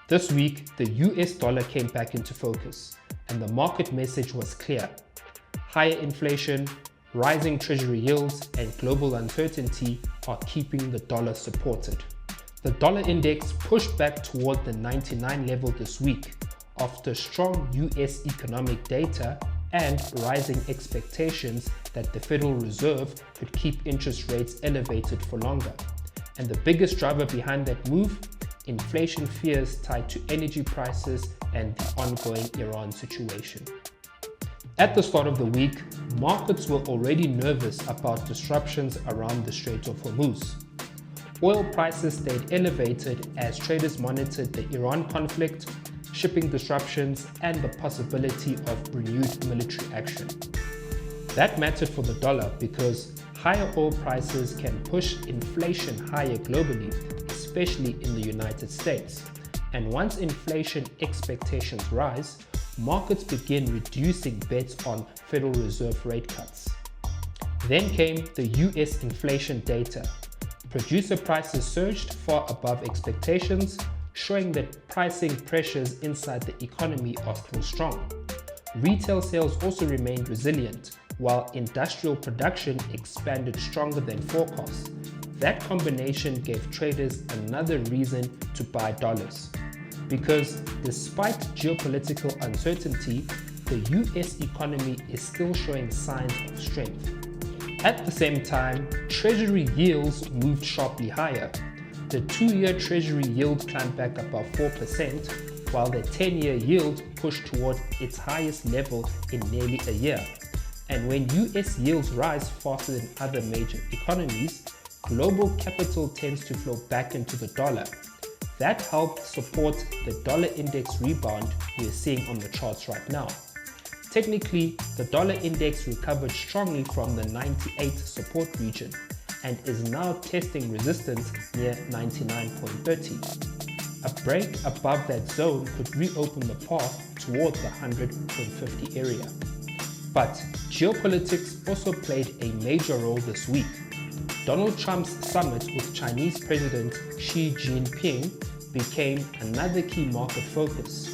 This week, the US dollar came back into focus, and the market message was clear. Higher inflation, rising Treasury yields, and global uncertainty are keeping the dollar supported. The dollar index pushed back toward the 99 level this week after strong US economic data and rising expectations that the Federal Reserve could keep interest rates elevated for longer. And the biggest driver behind that move? Inflation fears tied to energy prices and the ongoing Iran situation. At the start of the week, markets were already nervous about disruptions around the Strait of Hormuz. Oil prices stayed elevated as traders monitored the Iran conflict, shipping disruptions, and the possibility of renewed military action. That mattered for the dollar because higher oil prices can push inflation higher globally, especially in the United States. And once inflation expectations rise, markets begin reducing bets on Federal Reserve rate cuts. Then came the US inflation data. Producer prices surged far above expectations, showing that pricing pressures inside the economy are still strong. Retail sales also remained resilient, while industrial production expanded stronger than forecast. That combination gave traders another reason to buy dollars. Because despite geopolitical uncertainty, the US economy is still showing signs of strength. At the same time, Treasury yields moved sharply higher. The 2-year Treasury yield climbed back above 4%, while the 10-year yield pushed toward its highest level in nearly a year. And when US yields rise faster than other major economies, global capital tends to flow back into the dollar. That helped support the dollar index rebound we're seeing on the charts right now. Technically, the dollar index recovered strongly from the 98 support region and is now testing resistance near 99.30. A break above that zone could reopen the path towards the 100.50 area. But geopolitics also played a major role this week. Donald Trump's summit with Chinese President Xi Jinping became another key market focus.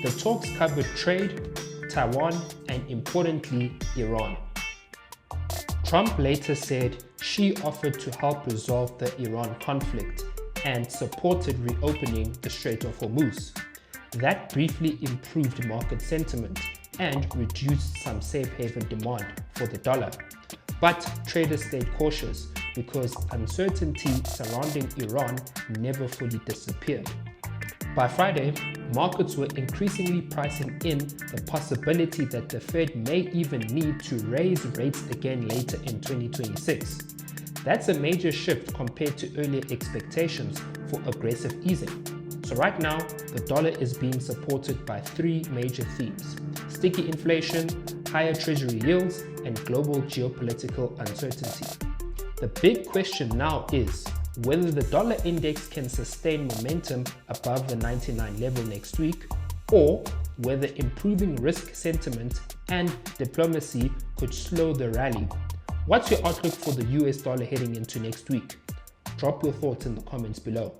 The talks covered trade, Taiwan, and importantly, Iran. Trump later said Xi offered to help resolve the Iran conflict and supported reopening the Strait of Hormuz. That briefly improved market sentiment and reduced some safe haven demand for the dollar. But traders stayed cautious because uncertainty surrounding Iran never fully disappeared. By Friday, markets were increasingly pricing in the possibility that the Fed may even need to raise rates again later in 2026. That's a major shift compared to earlier expectations for aggressive easing. So right now, the dollar is being supported by 3 major themes: sticky inflation, higher Treasury yields, and global geopolitical uncertainty. The big question now is whether the dollar index can sustain momentum above the 99 level next week, or whether improving risk sentiment and diplomacy could slow the rally. What's your outlook for the US dollar heading into next week? Drop your thoughts in the comments below.